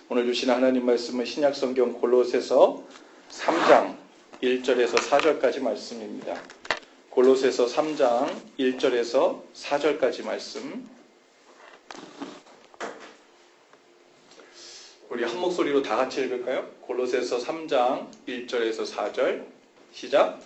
오늘 주신 하나님 말씀은 신약성경 골로새서 3장 1절에서 4절까지 말씀입니다. 골로새서 3장 1절에서 4절까지 말씀. 우리 한 목소리로 다 같이 읽을까요? 골로새서 3장 1절에서 4절 시작.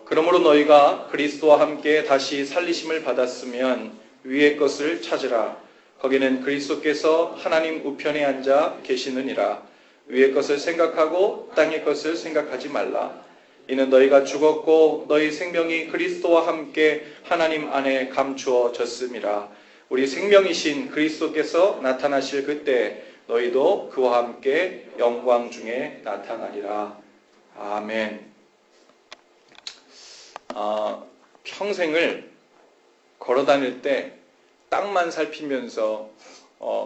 그러므로 너희가 그리스도와 함께 다시 살리심을 받았으면 위의 것을 찾으라. 거기는 그리스도께서 하나님 우편에 앉아 계시느니라. 위의 것을 생각하고 땅의 것을 생각하지 말라. 이는 너희가 죽었고 너희 생명이 그리스도와 함께 하나님 안에 감추어졌음이라. 우리 생명이신 그리스도께서 나타나실 그때 너희도 그와 함께 영광 중에 나타나리라. 아멘. 평생을 걸어 다닐 때 땅만 살피면서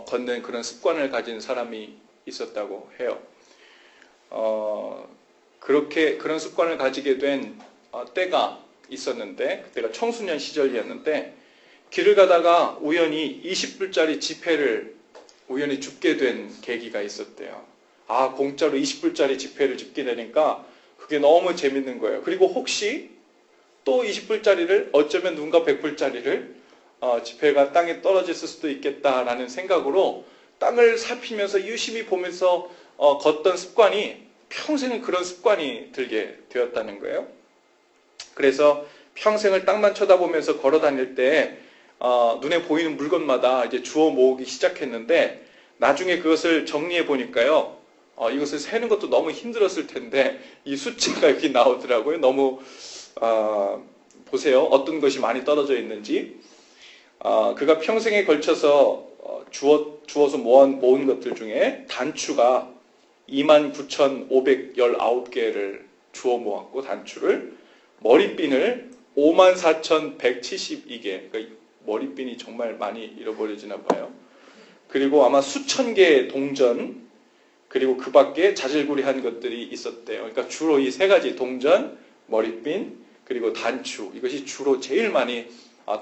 걷는 그런 습관을 가진 사람이 있었다고 해요. 그런 습관을 가지게 된 때가 있었는데, 그때가 청소년 시절이었는데, 길을 가다가 우연히 20불짜리 지폐를 우연히 줍게 된 계기가 있었대요. 공짜로 20불짜리 지폐를 줍게 되니까 그게 너무 재밌는 거예요. 그리고 혹시 또 20불짜리를, 어쩌면 누군가 100불짜리를 지폐가 땅에 떨어졌을 수도 있겠다라는 생각으로 땅을 살피면서 유심히 보면서 걷던 습관이 평생은 그런 습관이 들게 되었다는 거예요. 그래서 평생을 땅만 쳐다보면서 걸어 다닐 때 눈에 보이는 물건마다 이제 주워 모으기 시작했는데, 나중에 그것을 정리해 보니까요, 이것을 세는 것도 너무 힘들었을 텐데 이 숫자가 여기 나오더라고요. 너무 보세요. 어떤 것이 많이 떨어져 있는지. 그가 평생에 걸쳐서 주워서 모은 것들 중에 단추가 29,519개를 주워 모았고, 단추를, 머리핀을 54,172개, 그러니까 머리핀이 정말 많이 잃어버려지나 봐요. 그리고 아마 수천 개의 동전, 그리고 그 밖에 자질구레한 것들이 있었대요. 그러니까 주로 이 세 가지, 동전, 머리핀, 그리고 단추, 이것이 주로 제일 많이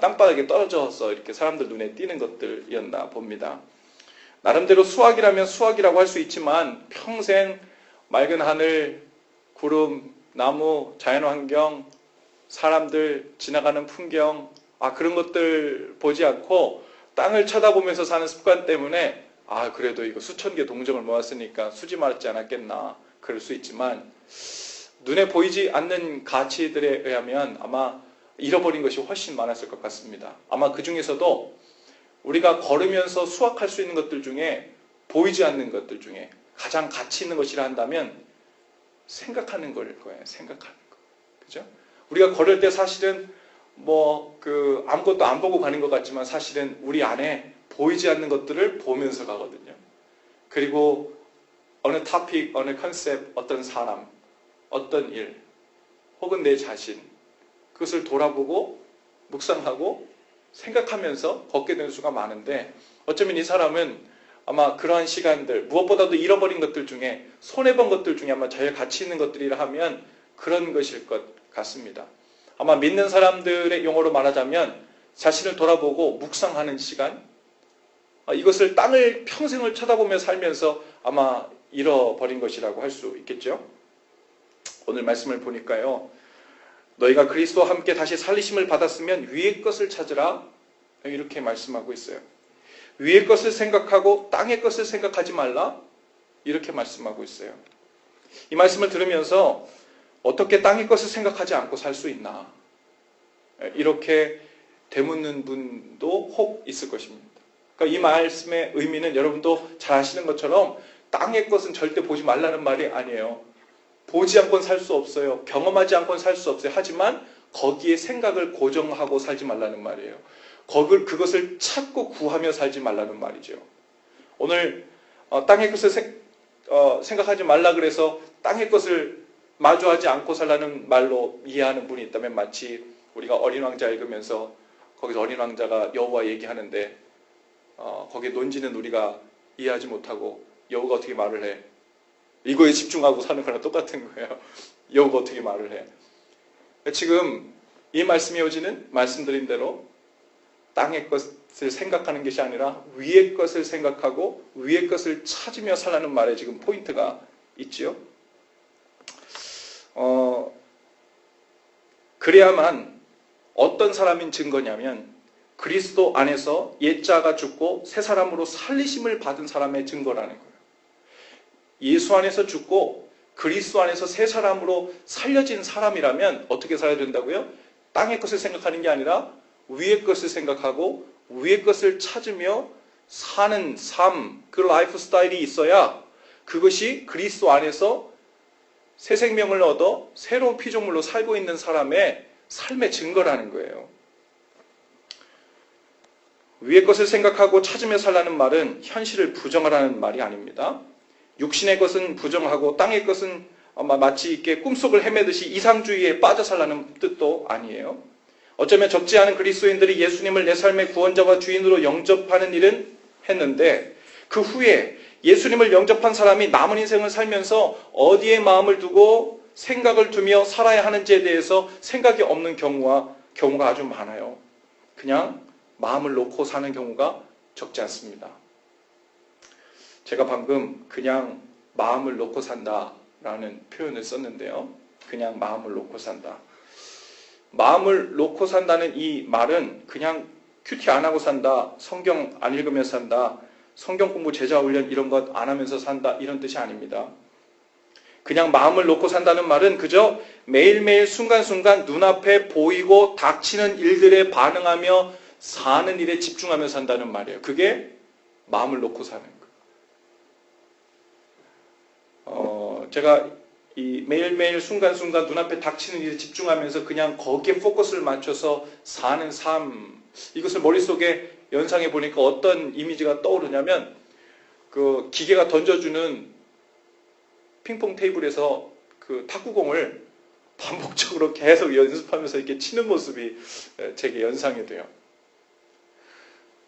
땅바닥에 떨어져서 이렇게 사람들 눈에 띄는 것들이었나 봅니다. 나름대로 수학이라면 수학이라고 할 수 있지만 평생 맑은 하늘, 구름, 나무, 자연환경, 사람들, 지나가는 풍경, 그런 것들 보지 않고 땅을 쳐다보면서 사는 습관 때문에 그래도 이거 수천 개 동전을 모았으니까 수지 맞지 않았겠나, 그럴 수 있지만 눈에 보이지 않는 가치들에 의하면 아마 잃어버린 것이 훨씬 많았을 것 같습니다. 아마 그 중에서도 우리가 걸으면서 수확할 수 있는 것들 중에, 보이지 않는 것들 중에 가장 가치 있는 것이라 한다면 생각하는 걸 거예요. 생각하는 거. 그죠? 우리가 걸을 때 사실은 아무것도 안 보고 가는 것 같지만 사실은 우리 안에 보이지 않는 것들을 보면서 가거든요. 그리고 어느 토픽, 어느 컨셉, 어떤 사람, 어떤 일, 혹은 내 자신, 그것을 돌아보고 묵상하고 생각하면서 걷게 되는 수가 많은데, 어쩌면 이 사람은 아마 그러한 시간들, 무엇보다도 잃어버린 것들 중에, 손해본 것들 중에 아마 제일 가치 있는 것들이라 하면 그런 것일 것 같습니다. 아마 믿는 사람들의 용어로 말하자면 자신을 돌아보고 묵상하는 시간, 이것을 땅을 평생을 쳐다보며 살면서 아마 잃어버린 것이라고 할 수 있겠죠. 오늘 말씀을 보니까요, 너희가 그리스도와 함께 다시 살리심을 받았으면 위의 것을 찾으라, 이렇게 말씀하고 있어요. 위의 것을 생각하고 땅의 것을 생각하지 말라, 이렇게 말씀하고 있어요. 이 말씀을 들으면서 어떻게 땅의 것을 생각하지 않고 살 수 있나, 이렇게 되묻는 분도 혹 있을 것입니다. 그러니까 이 말씀의 의미는 여러분도 잘 아시는 것처럼 땅의 것은 절대 보지 말라는 말이 아니에요. 보지 않고는 살 수 없어요. 경험하지 않고는 살 수 없어요. 하지만 거기에 생각을 고정하고 살지 말라는 말이에요. 그것을 찾고 구하며 살지 말라는 말이죠. 오늘 땅의 것을 생각하지 말라 그래서 땅의 것을 마주하지 않고 살라는 말로 이해하는 분이 있다면, 마치 우리가 어린 왕자 읽으면서 거기서 어린 왕자가 여호와 얘기하는데 거기에 논지는 우리가 이해하지 못하고 여호가 어떻게 말을 해, 이거에 집중하고 사는 거랑 똑같은 거예요. 여호가 어떻게 말을 해. 지금 이 말씀이 오지는 말씀드린 대로 땅의 것 생각하는 것이 아니라 위의 것을 생각하고 위의 것을 찾으며 살라는 말에 지금 포인트가 있지요. 그래야만 어떤 사람인 증거냐면 그리스도 안에서 옛자가 죽고 새 사람으로 살리심을 받은 사람의 증거라는 거예요. 예수 안에서 죽고 그리스도 안에서 새 사람으로 살려진 사람이라면 어떻게 살아야 된다고요? 땅의 것을 생각하는 게 아니라 위의 것을 생각하고 위의 것을 찾으며 사는 삶, 그 라이프 스타일이 있어야 그것이 그리스도 안에서 새 생명을 얻어 새로운 피조물로 살고 있는 사람의 삶의 증거라는 거예요. 위의 것을 생각하고 찾으며 살라는 말은 현실을 부정하라는 말이 아닙니다. 육신의 것은 부정하고 땅의 것은 마치 이렇게 꿈속을 헤매듯이 이상주의에 빠져 살라는 뜻도 아니에요. 어쩌면 적지 않은 그리스도인들이 예수님을 내 삶의 구원자와 주인으로 영접하는 일은 했는데 그 후에 예수님을 영접한 사람이 남은 인생을 살면서 어디에 마음을 두고 생각을 두며 살아야 하는지에 대해서 생각이 없는 경우가 아주 많아요. 그냥 마음을 놓고 사는 경우가 적지 않습니다. 제가 방금 그냥 마음을 놓고 산다라는 표현을 썼는데요. 그냥 마음을 놓고 산다. 마음을 놓고 산다는 이 말은 그냥 큐티 안 하고 산다, 성경 안 읽으며 산다, 성경 공부 제자 훈련 이런 것 안 하면서 산다 이런 뜻이 아닙니다. 그냥 마음을 놓고 산다는 말은 그저 매일매일 순간순간 눈앞에 보이고 닥치는 일들에 반응하며 사는 일에 집중하며 산다는 말이에요. 그게 마음을 놓고 사는 거예요. 제가 이 매일매일 순간순간 눈앞에 닥치는 일에 집중하면서 그냥 거기에 포커스를 맞춰서 사는 삶, 이것을 머릿속에 연상해 보니까 어떤 이미지가 떠오르냐면 그 기계가 던져주는 핑퐁 테이블에서 그 탁구공을 반복적으로 계속 연습하면서 이렇게 치는 모습이 제게 연상이 돼요.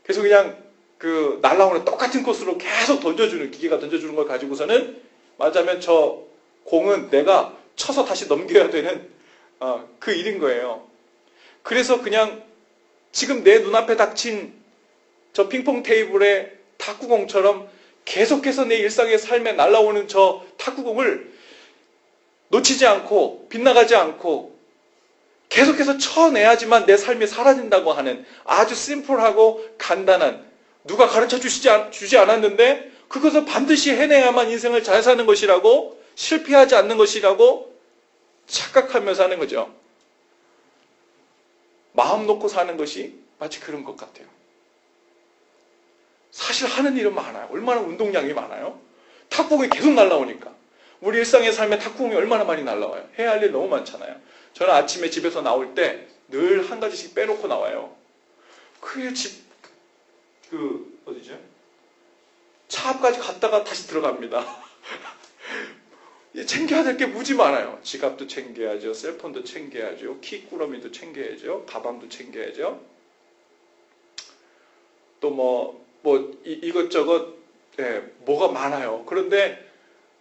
그래서 그냥 그 날라오는 똑같은 코스로 계속 던져주는, 기계가 던져주는 걸 가지고서는 맞으면 저 공은 내가 쳐서 다시 넘겨야 되는 그 일인 거예요. 그래서 그냥 지금 내 눈앞에 닥친 저 핑퐁 테이블의 탁구공처럼 계속해서 내 일상의 삶에 날라오는 저 탁구공을 놓치지 않고 빗나가지 않고 계속해서 쳐내야지만 내 삶이 사라진다고 하는 아주 심플하고 간단한, 누가 가르쳐 주지 않았는데 그것을 반드시 해내야만 인생을 잘 사는 것이라고, 실패하지 않는 것이라고 착각하며 사는 거죠. 마음 놓고 사는 것이 마치 그런 것 같아요. 사실 하는 일은 많아요. 얼마나 운동량이 많아요. 탁구공이 계속 날라오니까. 우리 일상의 삶에 탁구공이 얼마나 많이 날라와요. 해야 할 일 너무 많잖아요. 저는 아침에 집에서 나올 때 늘 한 가지씩 빼놓고 나와요. 어디죠? 차 앞까지 갔다가 다시 들어갑니다. 챙겨야 될 게 무지 많아요. 지갑도 챙겨야죠. 셀폰도 챙겨야죠. 키꾸러미도 챙겨야죠. 가방도 챙겨야죠. 또 이것저것, 뭐가 많아요. 그런데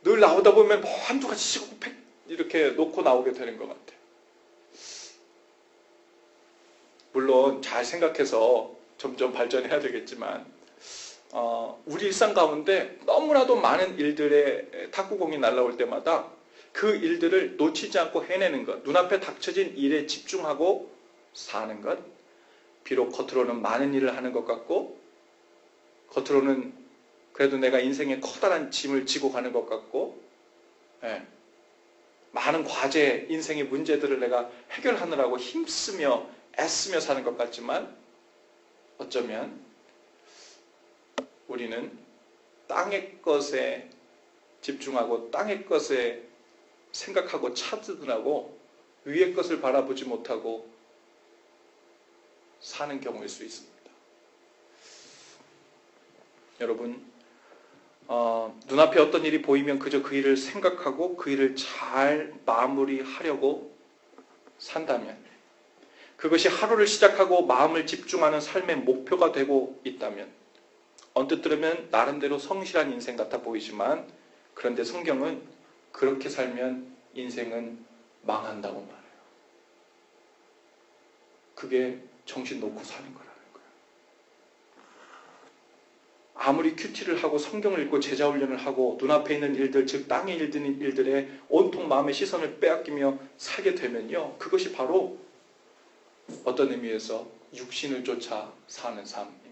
늘 나오다 보면 뭐 한두 가지씩 이렇게 놓고 나오게 되는 것 같아요. 물론 잘 생각해서 점점 발전해야 되겠지만 우리 일상 가운데 너무나도 많은 일들의 탁구공이 날아올 때마다 그 일들을 놓치지 않고 해내는 것, 눈앞에 닥쳐진 일에 집중하고 사는 것, 비록 겉으로는 많은 일을 하는 것 같고 겉으로는 그래도 내가 인생에 커다란 짐을 지고 가는 것 같고 많은 과제, 인생의 문제들을 내가 해결하느라고 힘쓰며 애쓰며 사는 것 같지만 어쩌면 우리는 땅의 것에 집중하고 땅의 것에 생각하고 찾으느라고 위의 것을 바라보지 못하고 사는 경우일 수 있습니다. 여러분, 눈앞에 어떤 일이 보이면 그저 그 일을 생각하고 그 일을 잘 마무리하려고 산다면, 그것이 하루를 시작하고 마음을 집중하는 삶의 목표가 되고 있다면, 언뜻 들으면 나름대로 성실한 인생 같아 보이지만 그런데 성경은 그렇게 살면 인생은 망한다고 말해요. 그게 정신 놓고 사는 거라는 거예요. 아무리 큐티를 하고 성경을 읽고 제자 훈련을 하고 눈앞에 있는 일들, 즉 땅에 일드는 일들에 온통 마음의 시선을 빼앗기며 살게 되면요, 그것이 바로 어떤 의미에서 육신을 쫓아 사는 삶입니다.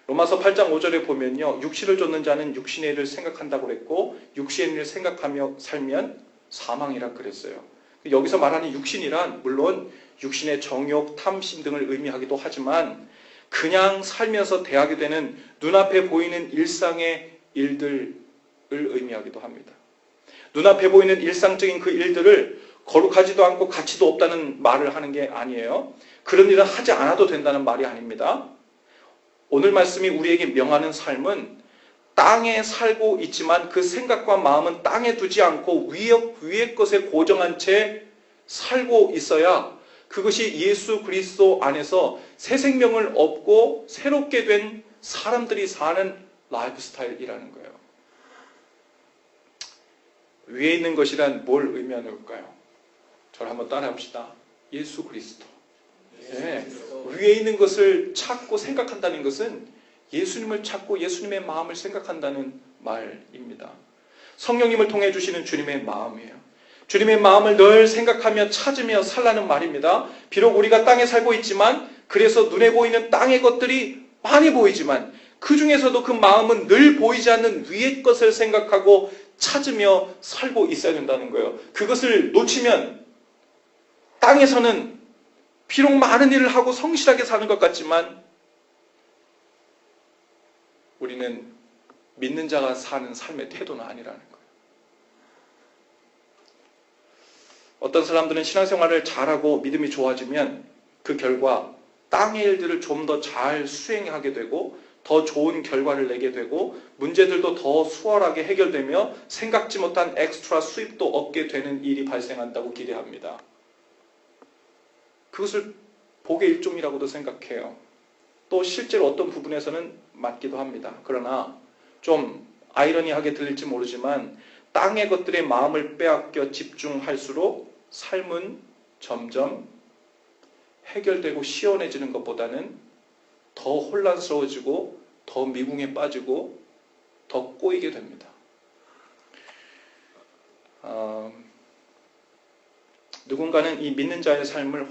로마서 8장 5절에 보면요, 육신을 쫓는 자는 육신의 일을 생각한다고 그랬고 육신의 일을 생각하며 살면 사망이라 그랬어요. 여기서 말하는 육신이란 물론 육신의 정욕, 탐심 등을 의미하기도 하지만 그냥 살면서 대하게 되는 눈앞에 보이는 일상의 일들을 의미하기도 합니다. 눈앞에 보이는 일상적인 그 일들을 거룩하지도 않고 가치도 없다는 말을 하는 게 아니에요. 그런 일은 하지 않아도 된다는 말이 아닙니다. 오늘 말씀이 우리에게 명하는 삶은 땅에 살고 있지만 그 생각과 마음은 땅에 두지 않고 위의 것에 고정한 채 살고 있어야 그것이 예수 그리스도 안에서 새 생명을 얻고 새롭게 된 사람들이 사는 라이프 스타일이라는 거예요. 위에 있는 것이란 뭘 의미하는 걸까요? 저를 한번 따라합시다. 예수 그리스도. 네. 위에 있는 것을 찾고 생각한다는 것은 예수님을 찾고 예수님의 마음을 생각한다는 말입니다. 성령님을 통해 주시는 주님의 마음이에요. 주님의 마음을 늘 생각하며 찾으며 살라는 말입니다. 비록 우리가 땅에 살고 있지만 그래서 눈에 보이는 땅의 것들이 많이 보이지만 그 중에서도 그 마음은 늘 보이지 않는 위의 것을 생각하고 찾으며 살고 있어야 된다는 거예요. 그것을 놓치면 땅에서는 비록 많은 일을 하고 성실하게 사는 것 같지만 우리는 믿는 자가 사는 삶의 태도는 아니라는 거예요. 어떤 사람들은 신앙생활을 잘하고 믿음이 좋아지면 그 결과 땅의 일들을 좀 더 잘 수행하게 되고 더 좋은 결과를 내게 되고 문제들도 더 수월하게 해결되며 생각지 못한 엑스트라 수입도 얻게 되는 일이 발생한다고 기대합니다. 그것을 복의 일종이라고도 생각해요. 또 실제로 어떤 부분에서는 맞기도 합니다. 그러나 좀 아이러니하게 들릴지 모르지만 땅의 것들에 마음을 빼앗겨 집중할수록 삶은 점점 해결되고 시원해지는 것보다는 더 혼란스러워지고 더 미궁에 빠지고 더 꼬이게 됩니다. 누군가는 이 믿는 자의 삶을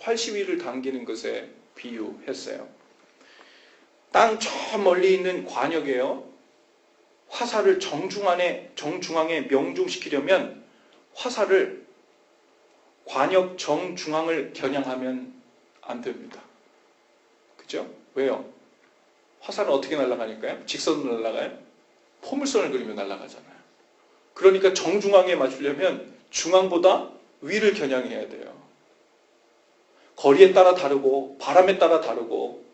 활시위를 당기는 것에 비유했어요. 땅 저 멀리 있는 관역에요, 화살을 정중앙에 명중시키려면 화살을 관역 정중앙을 겨냥하면 안 됩니다. 그죠? 왜요? 화살은 어떻게 날아가니까요? 직선으로 날아가요? 포물선을 그리며 날아가잖아요. 그러니까 정중앙에 맞추려면 중앙보다 위를 겨냥해야 돼요. 거리에 따라 다르고 바람에 따라 다르고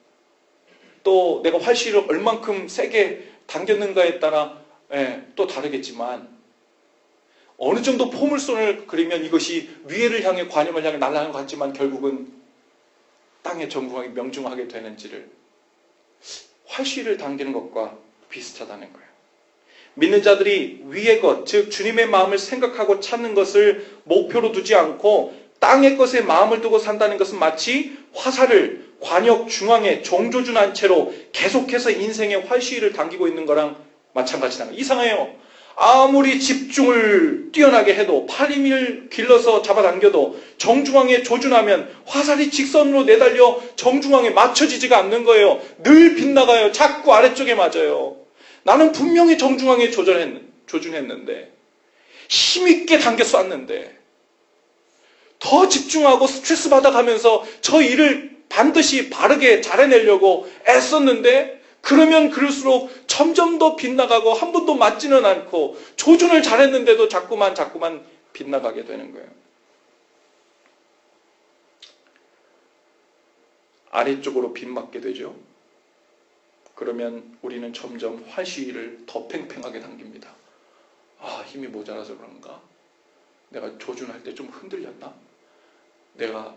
또 내가 활시를 얼만큼 세게 당겼는가에 따라 또 다르겠지만 어느 정도 포물선을 그리면 이것이 위를 향해 관역을 향해 날아가는 것 같지만 결국은 땅에 정중하게 명중하게 되는지를 활시를 당기는 것과 비슷하다는 거예요. 믿는 자들이 위의 것, 즉 주님의 마음을 생각하고 찾는 것을 목표로 두지 않고 땅의 것에 마음을 두고 산다는 것은 마치 화살을 관역 중앙에 정조준한 채로 계속해서 인생의 활시위를 당기고 있는 거랑 마찬가지라는 거예요. 이상해요. 아무리 집중을 뛰어나게 해도 팔힘을 길러서 잡아당겨도 정중앙에 조준하면 화살이 직선으로 내달려 정중앙에 맞춰지지가 않는 거예요. 늘 빗나가요. 자꾸 아래쪽에 맞아요. 나는 분명히 정중앙에 조준했는데 힘있게 당겨 쐈는데 더 집중하고 스트레스 받아가면서 저 일을 반드시 바르게 잘해내려고 애썼는데 그러면 그럴수록 점점 더 빗나가고 한 번도 맞지는 않고 조준을 잘했는데도 자꾸만 빗나가게 되는 거예요. 아래쪽으로 빗맞게 되죠. 그러면 우리는 점점 활시위를 더 팽팽하게 당깁니다. 힘이 모자라서 그런가? 내가 조준할 때 좀 흔들렸나? 내가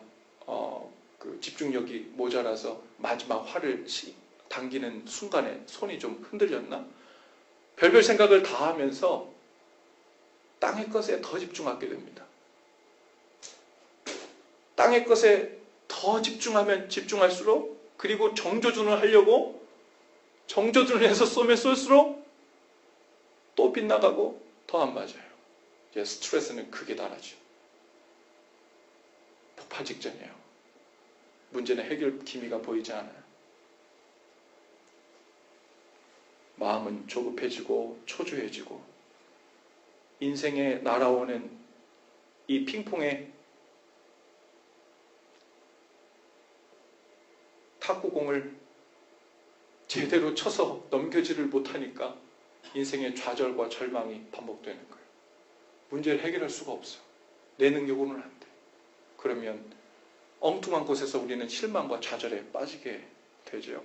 그 집중력이 모자라서 마지막 활을 당기는 순간에 손이 좀 흔들렸나? 별별 생각을 다 하면서 땅의 것에 더 집중하게 됩니다. 땅의 것에 더 집중하면 집중할수록 그리고 정조준을 하려고 정조준을 해서 쏘면 쏠수록 또 빗나가고 더 안 맞아요. 이제 스트레스는 극에 달하죠. 폭발 직전이에요. 문제는 해결 기미가 보이지 않아요. 마음은 조급해지고 초조해지고 인생에 날아오는 이 핑퐁에 탁구공을 제대로 쳐서 넘겨지를 못하니까 인생의 좌절과 절망이 반복되는 거예요. 문제를 해결할 수가 없어요. 내 능력으로는 안 돼. 그러면 엉뚱한 곳에서 우리는 실망과 좌절에 빠지게 되죠.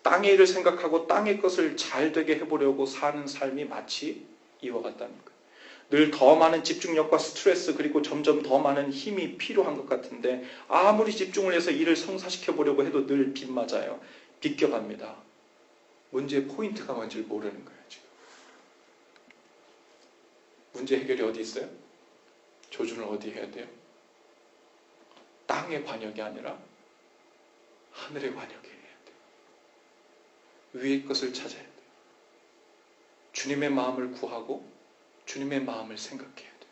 땅의 일을 생각하고 땅의 것을 잘 되게 해보려고 사는 삶이 마치 이와 같다는 거예요. 늘 더 많은 집중력과 스트레스 그리고 점점 더 많은 힘이 필요한 것 같은데 아무리 집중을 해서 일을 성사시켜 보려고 해도 늘 빗맞아요. 비껴갑니다. 문제의 포인트가 뭔지를 모르는 거예요. 지금. 문제 해결이 어디 있어요? 조준을 어디 해야 돼요? 땅의 관역이 아니라 하늘의 관역에 해야 돼요. 위의 것을 찾아야 돼요. 주님의 마음을 구하고 주님의 마음을 생각해야 돼요.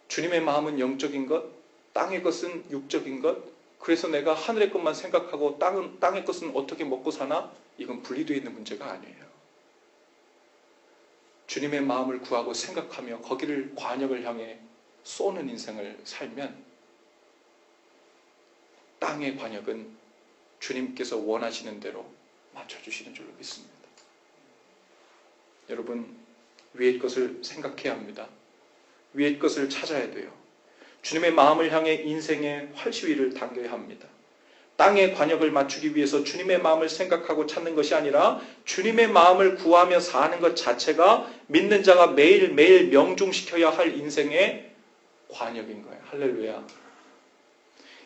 주님의 마음은 영적인 것, 땅의 것은 육적인 것, 그래서 내가 하늘의 것만 생각하고 땅의 것은 어떻게 먹고 사나? 이건 분리되어 있는 문제가 아니에요. 주님의 마음을 구하고 생각하며 거기를 관역을 향해 쏘는 인생을 살면 땅의 관역은 주님께서 원하시는 대로 맞춰주시는 줄로 믿습니다. 여러분, 위의 것을 생각해야 합니다. 위의 것을 찾아야 돼요. 주님의 마음을 향해 인생의 활시위를 당겨야 합니다. 땅의 관역을 맞추기 위해서 주님의 마음을 생각하고 찾는 것이 아니라 주님의 마음을 구하며 사는 것 자체가 믿는 자가 매일매일 명중시켜야 할 인생의 관역인 거예요. 할렐루야.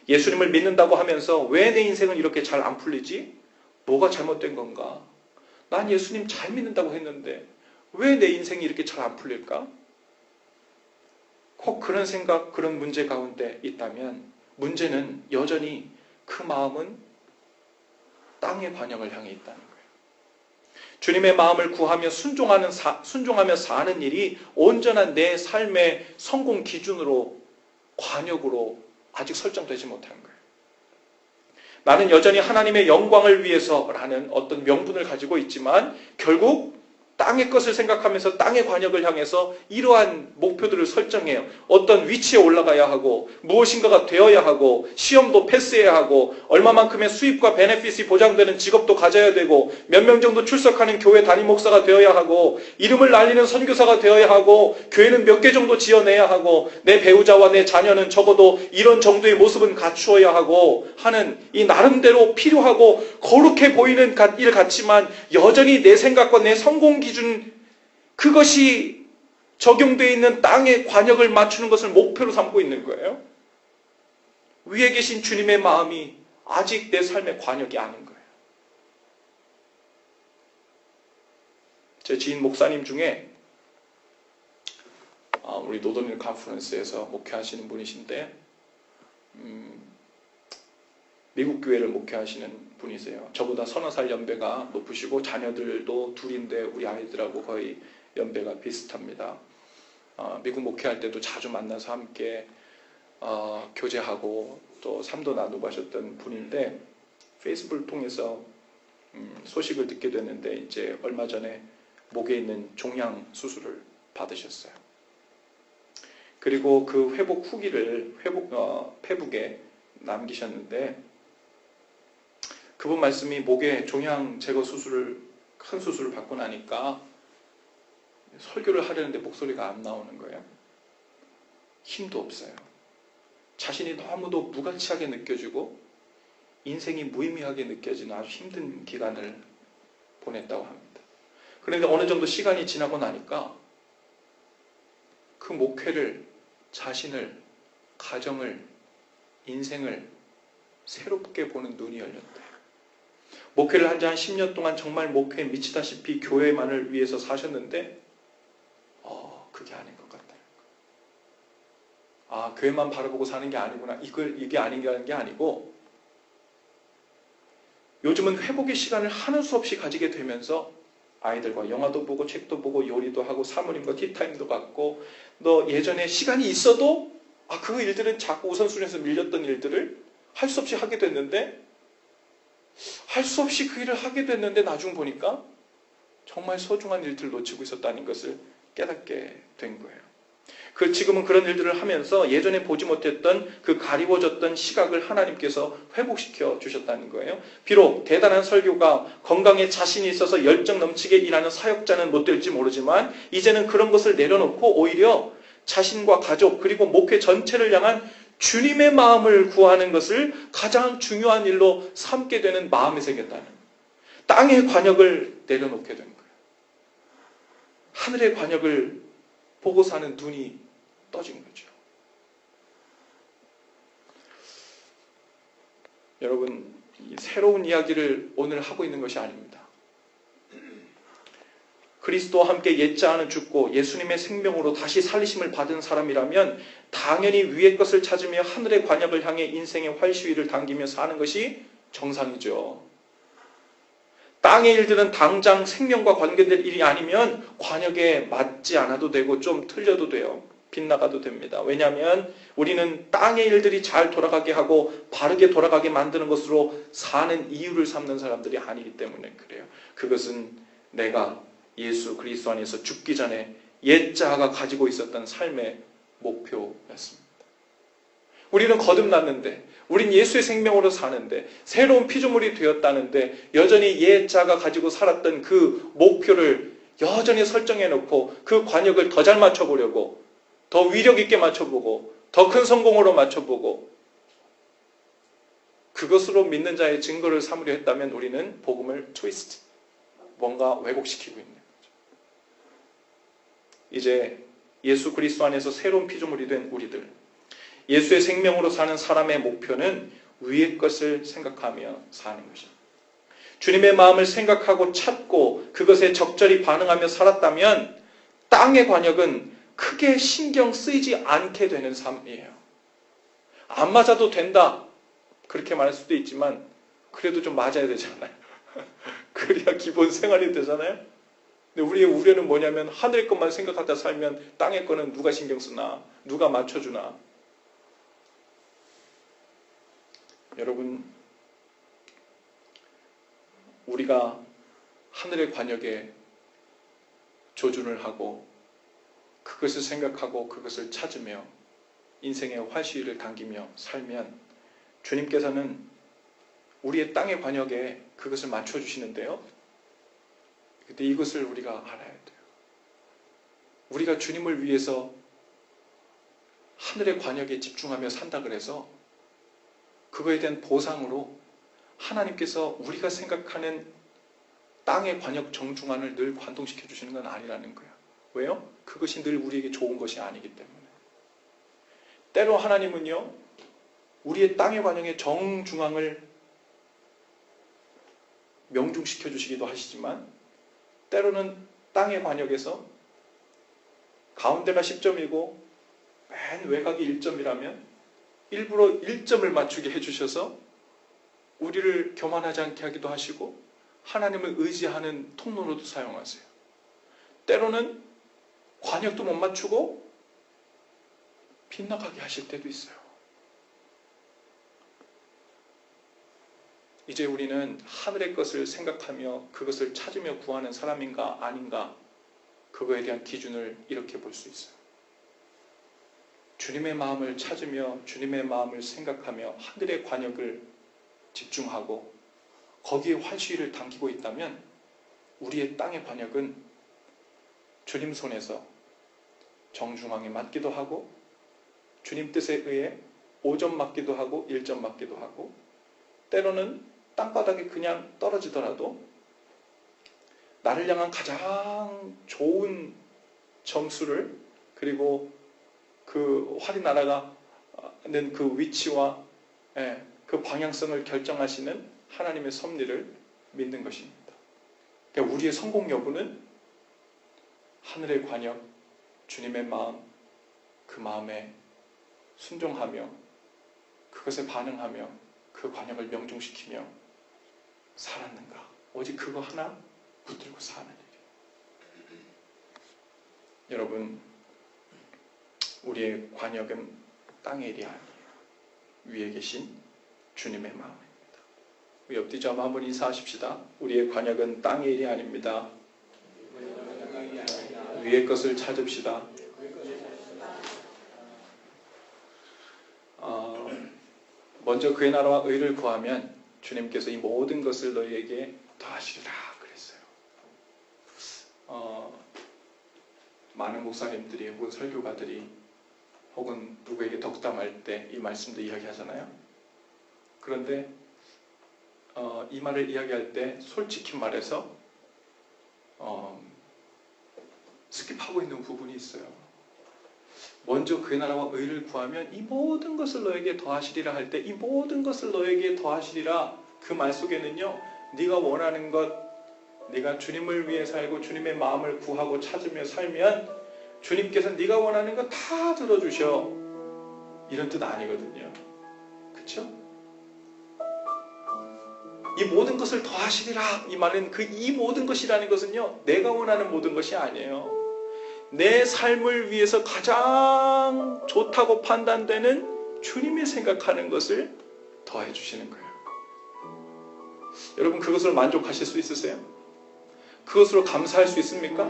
예수님을 믿는다고 하면서 왜 내 인생은 이렇게 잘 안 풀리지? 뭐가 잘못된 건가? 난 예수님 잘 믿는다고 했는데 왜 내 인생이 이렇게 잘 안 풀릴까? 꼭 그런 생각, 그런 문제 가운데 있다면 문제는 여전히 그 마음은 땅의 관역을 향해 있다는 거예요. 주님의 마음을 구하며 순종하며 사는 일이 온전한 내 삶의 성공 기준으로 관역으로 아직 설정되지 못한 거예요. 나는 여전히 하나님의 영광을 위해서라는 어떤 명분을 가지고 있지만 결국 땅의 것을 생각하면서 땅의 관역을 향해서 이러한 목표들을 설정해요. 어떤 위치에 올라가야 하고 무엇인가가 되어야 하고 시험도 패스해야 하고 얼마만큼의 수입과 베네핏이 보장되는 직업도 가져야 되고 몇 명 정도 출석하는 교회 담임 목사가 되어야 하고 이름을 날리는 선교사가 되어야 하고 교회는 몇 개 정도 지어내야 하고 내 배우자와 내 자녀는 적어도 이런 정도의 모습은 갖추어야 하고 하는 이 나름대로 필요하고 거룩해 보이는 일 같지만 여전히 내 생각과 내 성공 기준 그것이 적용되어 있는 땅의 관역을 맞추는 것을 목표로 삼고 있는 거예요. 위에 계신 주님의 마음이 아직 내 삶의 관역이 아닌 거예요. 제 지인 목사님 중에 우리 노더힐 컨퍼런스에서 목회하시는 분이신데 미국 교회를 목회하시는 분이세요. 저보다 서너 살 연배가 높으시고 자녀들도 둘인데 우리 아이들하고 거의 연배가 비슷합니다. 미국 목회할 때도 자주 만나서 함께 교제하고 또 삶도 나누고 하셨던 분인데 페이스북을 통해서 소식을 듣게 됐는데 이제 얼마 전에 목에 있는 종양 수술을 받으셨어요. 그리고 그 회복 후기를 페북에 남기셨는데 그분 말씀이 목에 종양 제거 수술을 큰 수술을 받고 나니까 설교를 하려는데 목소리가 안 나오는 거예요. 힘도 없어요. 자신이 너무도 무가치하게 느껴지고 인생이 무의미하게 느껴지는 아주 힘든 기간을 보냈다고 합니다. 그런데 어느 정도 시간이 지나고 나니까 그 목회를, 자신을, 가정을, 인생을 새롭게 보는 눈이 열렸대요. 목회를 한 지 한 10년 동안 정말 목회에 미치다시피 교회만을 위해서 사셨는데 그게 아닌 것 같다는 거예요. 교회만 바라보고 사는 게 아니구나. 이게 아닌 게 아니고 요즘은 회복의 시간을 하는 수 없이 가지게 되면서 아이들과 영화도 보고 책도 보고 요리도 하고 사모님과 티타임도 갖고 너 예전에 시간이 있어도 그 일들은 자꾸 우선순위에서 밀렸던 일들을 할 수 없이 하게 됐는데 할 수 없이 그 일을 하게 됐는데 나중 보니까 정말 소중한 일들을 놓치고 있었다는 것을 깨닫게 된 거예요. 지금은 그런 일들을 하면서 예전에 보지 못했던 그 가리워졌던 시각을 하나님께서 회복시켜 주셨다는 거예요. 비록 대단한 설교가 건강에 자신이 있어서 열정 넘치게 일하는 사역자는 못 될지 모르지만 이제는 그런 것을 내려놓고 오히려 자신과 가족 그리고 목회 전체를 향한 주님의 마음을 구하는 것을 가장 중요한 일로 삼게 되는 마음이 생겼다는 거예요. 땅의 관역을 내려놓게 된 거예요. 하늘의 관역을 보고 사는 눈이 떠진 거죠. 여러분, 새로운 이야기를 오늘 하고 있는 것이 아닙니다. 그리스도와 함께 옛자는 죽고 예수님의 생명으로 다시 살리심을 받은 사람이라면 당연히 위의 것을 찾으며 하늘의 관역을 향해 인생의 활시위를 당기며 사는 것이 정상이죠. 땅의 일들은 당장 생명과 관계될 일이 아니면 관역에 맞지 않아도 되고 좀 틀려도 돼요. 빗나가도 됩니다. 왜냐하면 우리는 땅의 일들이 잘 돌아가게 하고 바르게 돌아가게 만드는 것으로 사는 이유를 삼는 사람들이 아니기 때문에 그래요. 그것은 내가 예수 그리스도 안에서 죽기 전에 옛자가 가지고 있었던 삶의 목표였습니다. 우리는 거듭났는데 우린 예수의 생명으로 사는데 새로운 피조물이 되었다는데 여전히 옛자가 가지고 살았던 그 목표를 여전히 설정해놓고 그 관역을 더 잘 맞춰보려고 더 위력 있게 맞춰보고 더 큰 성공으로 맞춰보고 그것으로 믿는 자의 증거를 삼으려 했다면 우리는 복음을 트위스트 뭔가 왜곡시키고 있는 거죠. 이제 예수 그리스도 안에서 새로운 피조물이 된 우리들 예수의 생명으로 사는 사람의 목표는 위의 것을 생각하며 사는 것입니다. 주님의 마음을 생각하고 찾고 그것에 적절히 반응하며 살았다면 땅의 관역은 크게 신경 쓰이지 않게 되는 삶이에요. 안 맞아도 된다. 그렇게 말할 수도 있지만 그래도 좀 맞아야 되잖아요. 그래야 기본 생활이 되잖아요. 근데 우리의 우려는 뭐냐면 하늘의 것만 생각하다 살면 땅의 거는 누가 신경 쓰나? 누가 맞춰주나? 여러분, 우리가 하늘의 관역에 조준을 하고 그것을 생각하고 그것을 찾으며 인생의 활시위를 당기며 살면 주님께서는 우리의 땅의 관역에 그것을 맞춰주시는데요. 근데 이것을 우리가 알아야 돼요. 우리가 주님을 위해서 하늘의 관역에 집중하며 산다 그래서 그거에 대한 보상으로 하나님께서 우리가 생각하는 땅의 관역 정중앙을 늘 관통시켜 주시는 건 아니라는 거예요. 왜요? 그것이 늘 우리에게 좋은 것이 아니기 때문에. 때로 하나님은요, 우리의 땅의 관역의 정중앙을 명중시켜 주시기도 하시지만 때로는 땅의 관역에서 가운데가 10점이고 맨 외곽이 1점이라면 일부러 1점을 맞추게 해주셔서 우리를 교만하지 않게 하기도 하시고 하나님을 의지하는 통로로도 사용하세요. 때로는 관역도 못 맞추고 빗나가게 하실 때도 있어요. 이제 우리는 하늘의 것을 생각하며 그것을 찾으며 구하는 사람인가 아닌가 그거에 대한 기준을 이렇게 볼 수 있어요. 주님의 마음을 찾으며 주님의 마음을 생각하며 하늘의 관역을 집중하고 거기에 활시위를 당기고 있다면 우리의 땅의 관역은 주님 손에서 정중앙에 맞기도 하고 주님 뜻에 의해 5점 맞기도 하고 1점 맞기도 하고 때로는 땅바닥에 그냥 떨어지더라도 나를 향한 가장 좋은 점수를 그리고 그 활이 날아가는 그 위치와 그 방향성을 결정하시는 하나님의 섭리를 믿는 것입니다. 그러니까 우리의 성공 여부는 하늘의 관역, 주님의 마음, 그 마음에 순종하며 그것에 반응하며 그 관역을 명중시키며 살았는가? 오직 그거 하나 붙들고 사는 일. 여러분, 우리의 관역은 땅의 일이 아니에요. 위에 계신 주님의 마음입니다. 우리 옆 뒤자 한번 인사하십시다. 우리의 관역은 땅의 일이 아닙니다. 위의 것을 찾읍시다. 먼저 그의 나라와 의를 구하면 주님께서 이 모든 것을 너희에게 더하시리라 그랬어요. 많은 목사님들이 혹은 설교가들이 혹은 누구에게 덕담할 때 이 말씀도 이야기하잖아요. 그런데 이 말을 이야기할 때 솔직히 말해서 스킵하고 있는 부분이 있어요. 먼저 그의 나라와 의를 구하면 이 모든 것을 너에게 더하시리라 할 때 이 모든 것을 너에게 더하시리라 그 말 속에는요, 네가 원하는 것, 네가 주님을 위해 살고 주님의 마음을 구하고 찾으며 살면 주님께서 네가 원하는 것 다 들어주셔, 이런 뜻 아니거든요. 그렇죠? 이 모든 것을 더하시리라 이 말은 이 모든 것이라는 것은요, 내가 원하는 모든 것이 아니에요. 내 삶을 위해서 가장 좋다고 판단되는 주님이 생각하는 것을 더해 주시는 거예요. 여러분, 그것으로 만족하실 수 있으세요? 그것으로 감사할 수 있습니까?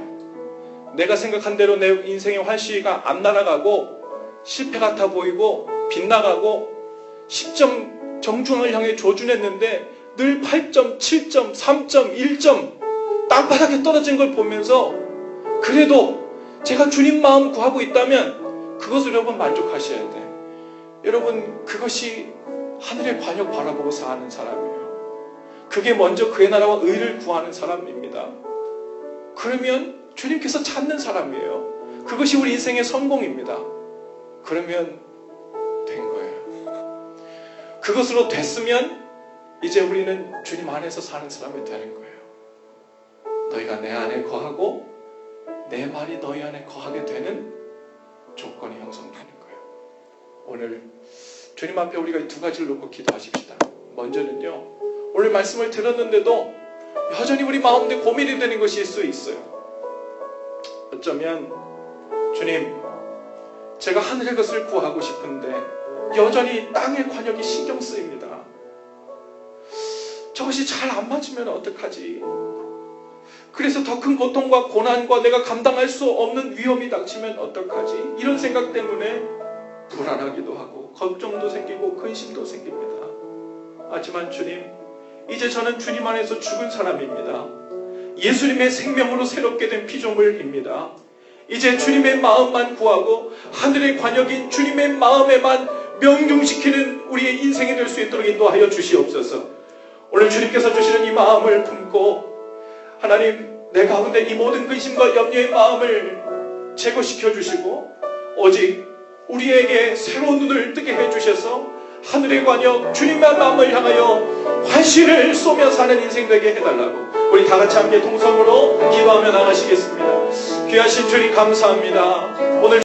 내가 생각한 대로 내 인생의 활시위가 안 날아가고 실패 같아 보이고 빗나가고 10점 정중앙을 향해 조준했는데 늘 8점, 7점, 3점, 1점 땅바닥에 떨어진 걸 보면서 그래도 제가 주님 마음 구하고 있다면 그것을 여러분 만족하셔야 돼. 여러분, 그것이 하늘의 관역 바라보고 사는 사람이에요. 그게 먼저 그의 나라와 의를 구하는 사람입니다. 그러면 주님께서 찾는 사람이에요. 그것이 우리 인생의 성공입니다. 그러면 된 거예요. 그것으로 됐으면 이제 우리는 주님 안에서 사는 사람이 되는 거예요. 너희가 내 안에 거하고 내 말이 너희 안에 거하게 되는 조건이 형성되는 거예요. 오늘 주님 앞에 우리가 이 두 가지를 놓고 기도하십시다. 먼저는요, 오늘 말씀을 들었는데도 여전히 우리 마음에 고민이 되는 것일 수 있어요. 어쩌면 주님, 제가 하늘의 것을 구하고 싶은데 여전히 땅의 관역이 신경 쓰입니다. 저것이 잘 안 맞으면 어떡하지? 그래서 더 큰 고통과 고난과 내가 감당할 수 없는 위험이 닥치면 어떡하지? 이런 생각 때문에 불안하기도 하고 걱정도 생기고 근심도 생깁니다. 하지만 주님, 이제 저는 주님 안에서 죽은 사람입니다. 예수님의 생명으로 새롭게 된 피조물입니다. 이제 주님의 마음만 구하고 하늘의 관역인 주님의 마음에만 명중시키는 우리의 인생이 될 수 있도록 인도하여 주시옵소서. 오늘 주님께서 주시는 이 마음을 품고 하나님, 내 가운데 이 모든 근심과 염려의 마음을 제거시켜 주시고 오직 우리에게 새로운 눈을 뜨게 해주셔서 하늘의 관역 주님의 마음을 향하여 활시를 쏘며 사는 인생 되게 해달라고 우리 다같이 함께 동성으로 기도하며 나가시겠습니다. 귀하신 주님 감사합니다.